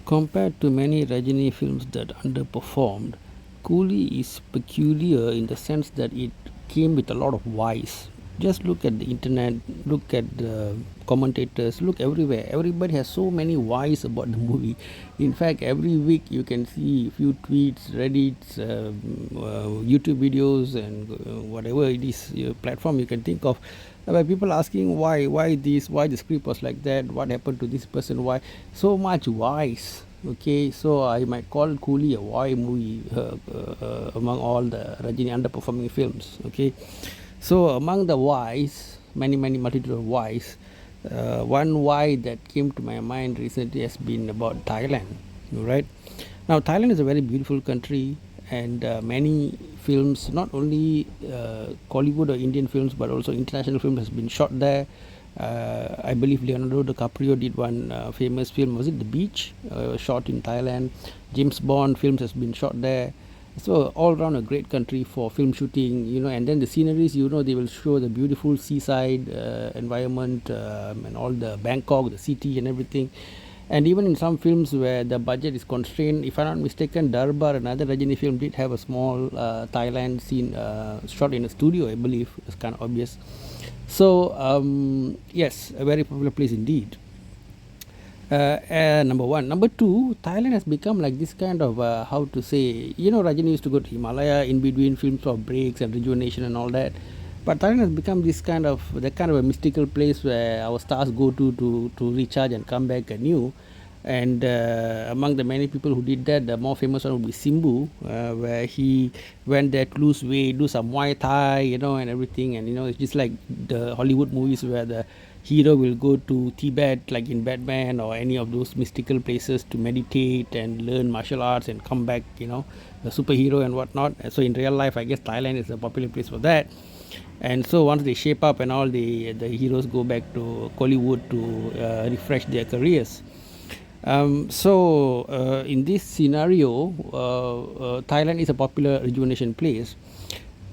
Compared to many Rajini films that underperformed, Coolie is peculiar in the sense that it came with a lot of whys. Just look at the internet, look at the commentators, look everywhere. Everybody has so many whys about the movie. In fact, every week you can see a few tweets, Reddits, YouTube videos, and whatever it is platform you can think of, where people asking why this, why the script was like that, what happened to this person, why so much whys. Okay, so I might call Coolie a why movie among all the Rajini underperforming films. Okay, so among the whys, many multitude of whys, one why that came to my mind recently has been about Thailand. Right now, Thailand is a very beautiful country, and many films, not only Kollywood or Indian films, but also international films, has been shot there. I believe Leonardo DiCaprio did one famous film. Was it The Beach? Shot in Thailand. James Bond films has been shot there. So all around a great country for film shooting, and then the sceneries, they will show the beautiful seaside environment, and all the Bangkok, the city and everything. And even in some films where the budget is constrained, if I'm not mistaken, Darbar, another Rajini film, did have a small Thailand scene shot in a studio, I believe. It's kind of obvious. So, yes, a very popular place indeed. Number one. Number two, Thailand has become like this kind of, how to say, Rajini used to go to Himalaya in between films for breaks and rejuvenation and all that. But Thailand has become this kind of a mystical place where our stars go to recharge and come back anew. And among the many people who did that, the more famous one would be Simbu, where he went there to lose weight, do some Muay Thai, and everything. And it's just like the Hollywood movies where the hero will go to Tibet, like in Batman, or any of those mystical places to meditate and learn martial arts and come back, the superhero and whatnot. So in real life, I guess Thailand is a popular place for that. And so once they shape up and all, the heroes go back to Kollywood to refresh their careers. So in this scenario, Thailand is a popular rejuvenation place.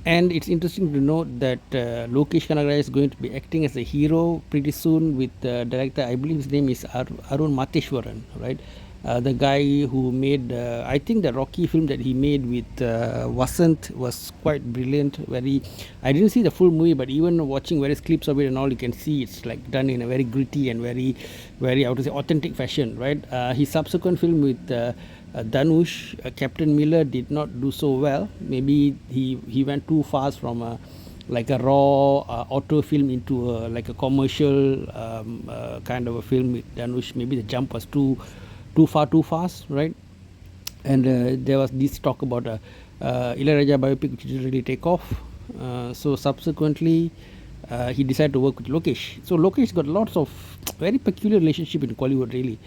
And it's interesting to note that Lokesh Kanagaraj is going to be acting as a hero pretty soon with director, I believe his name is Arun Mateshwaran, right? The guy who made, I think the Rocky film that he made with Vasant was quite brilliant. I didn't see the full movie, but even watching various clips of it and all, you can see it's like done in a very gritty and very, I would say, authentic fashion, right? His subsequent film with Dhanush, Captain Miller, did not do so well. Maybe he went too fast from a raw auto film into like a commercial kind of a film with Dhanush. Maybe the jump was too far, too fast, right? And there was this talk about Ilayaraja biopic, which didn't really take off. So subsequently, he decided to work with Lokesh. So Lokesh got lots of very peculiar relationship in Kollywood, really.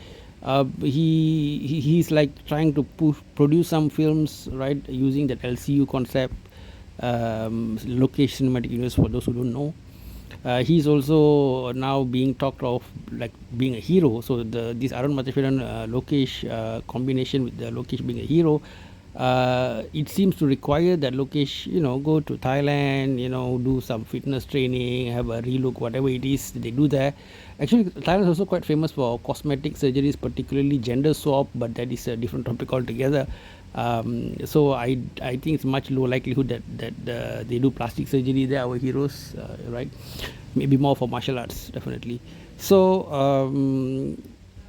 He's like trying to produce some films, right, using that LCU concept, Lokesh Cinematic Universe, for those who don't know. He's also now being talked of like being a hero. So this Arun Mateshwaran Lokesh combination with the Lokesh being a hero, it seems to require that Lokesh, go to Thailand, do some fitness training, have a relook, whatever it is they do there. Actually, Thailand is also quite famous for cosmetic surgeries, particularly gender swap, but that is a different topic altogether. So I think it's much low likelihood that they do plastic surgery there, our heroes, right? Maybe more for martial arts, definitely. So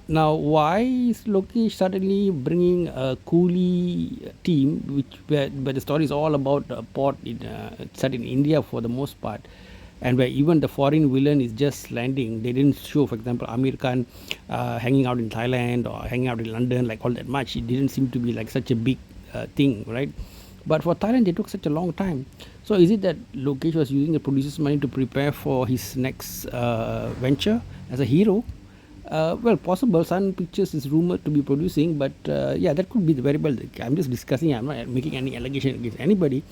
now, why is Lokesh suddenly bringing a Coolie team, where the story is all about a port set in India for the most part, and where even the foreign villain is just landing? They didn't show, for example, Amir Khan hanging out in Thailand or hanging out in London like all that much. It didn't seem to be like such a big thing, right? But for Thailand, they took such a long time. So is it that Lokesh was using the producer's money to prepare for his next venture as a hero? Well, possible. Sun Pictures is rumored to be producing, but yeah, that could be the variable. I'm just discussing. I'm not making any allegation against anybody,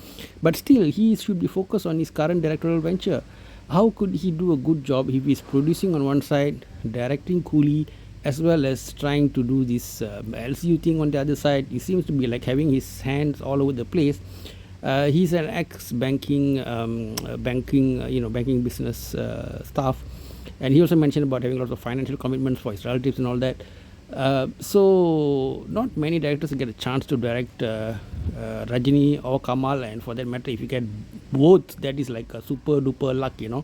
but still, he should be focused on his current directorial venture. How could he do a good job if he's producing on one side, directing Coolie, as well as trying to do this LCU thing on the other side? He seems to be like having his hands all over the place. He's an ex-banking, banking business staff. And he also mentioned about having lots of financial commitments for his relatives and all that. So not many directors get a chance to direct Rajini or Kamal, and for that matter, if you get both, that is like a super duper luck, you know.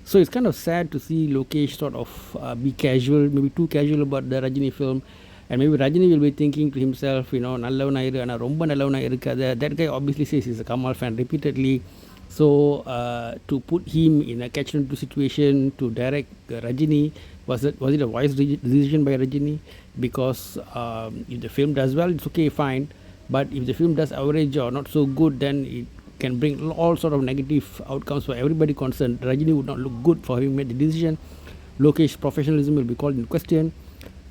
So it's kind of sad to see Lokesh sort of be casual, maybe too casual about the Rajini film, and maybe Rajini will be thinking to himself, you know, நல்லவனா இரு ஆனா ரொம்ப நல்லவனா இருக்காத. That guy obviously says he's a Kamal fan repeatedly. So to put him in a catch-22 situation to direct Rajini, was it a wise decision by Rajini? Because if the film does well, it's okay, fine. But if the film does average or not so good, then it can bring all sort of negative outcomes for everybody concerned. Rajini would not look good for having made the decision. Lokesh's professionalism will be called in question.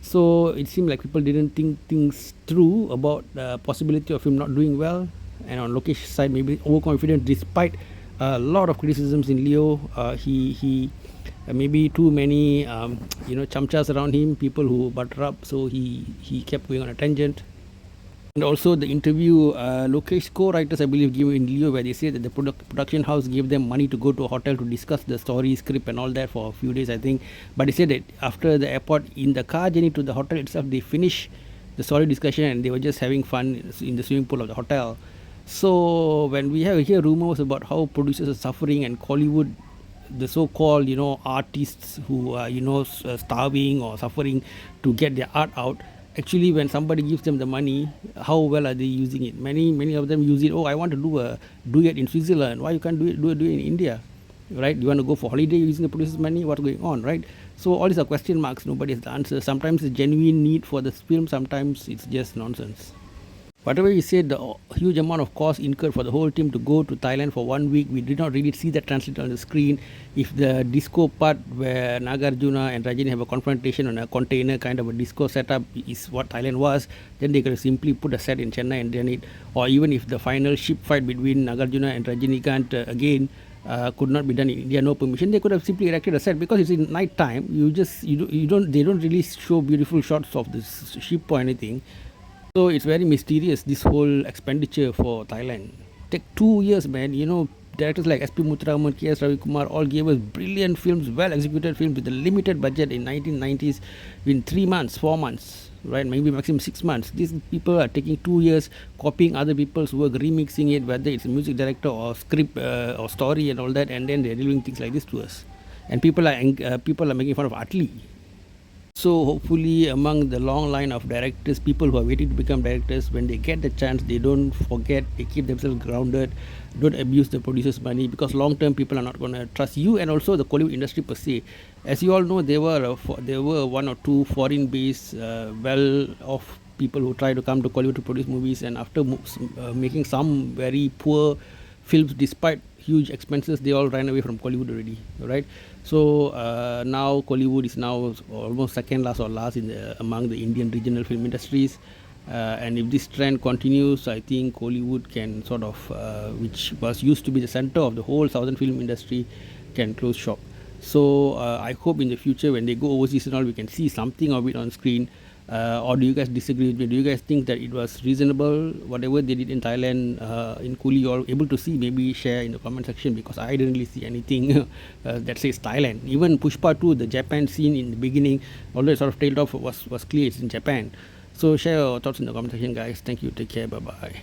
So it seemed like people didn't think things through about the possibility of him not doing well. And on Lokesh's side, maybe overconfident despite a lot of criticisms in Leo. He maybe too many chamchas around him, people who butter up. So he kept going on a tangent. And also the interview Lokesh co-writers, I believe, gave in Leo, where they say that the production house gave them money to go to a hotel to discuss the story, script and all that for a few days, I think. But they said that after the airport, in the car journey to the hotel itself, they finished the story discussion and they were just having fun in the swimming pool of the hotel. So when we hear rumors about how producers are suffering and Kollywood, the so-called artists who are starving or suffering to get their art out, actually when somebody gives them the money, how well are they using it? Many of them use it. Oh, I want to do it in Switzerland. Why you can't do it in India, right? You want to go for holiday using the producer's money? What's going on, right? So all these are question marks. Nobody has the answer. Sometimes it's genuine need for the film. Sometimes it's just nonsense. Whatever you said, the huge amount of cost incurred for the whole team to go to Thailand for 1 week, we did not really see that translated on the screen. If the disco part where Nagarjuna and Rajini have a confrontation on a container kind of a disco setup is what Thailand was, then they could have simply put a set in Chennai and done it. Or even if the final ship fight between Nagarjuna and Rajinikanth again could not be done in India, no permission, they could have simply erected a set, because it's in night time. They don't really show beautiful shots of this ship or anything. So it's very mysterious, this whole expenditure for Thailand. Take 2 years, man. Directors like S.P. Muthuraman, K.S. Ravikumar all gave us brilliant films, well executed films with a limited budget in 1990s in 3 months, 4 months, right? Maybe maximum 6 months. These people are taking 2 years, copying other people's work, remixing it, whether it's a music director or script or story and all that, and then they're doing things like this to us. And people are making fun of Atli. So hopefully among the long line of directors, people who are waiting to become directors, when they get the chance, they don't forget, they keep themselves grounded, don't abuse the producer's money, because long term people are not going to trust you and also the Kollywood industry per se. As you all know, there were one or two foreign based well-off people who try to come to Kollywood to produce movies, and after making some very poor films despite huge expenses, they all ran away from Kollywood already, right? So now Kollywood is now almost second last or last among the Indian regional film industries, and if this trend continues, I think Kollywood can sort of, which was used to be the center of the whole southern film industry, can close shop. So I hope in the future when they go overseas and all, we can see something of it on screen. Or do you guys disagree with me? Do you guys think that it was reasonable, whatever they did in Thailand, in Coolie? You are able to see, maybe share in the comment section, because I didn't really see anything that says Thailand. Even Pushpa 2, the Japan scene in the beginning, although it sort of tailed off, was clear it's in Japan. So share your thoughts in the comment section, guys. Thank you. Take care. Bye-bye.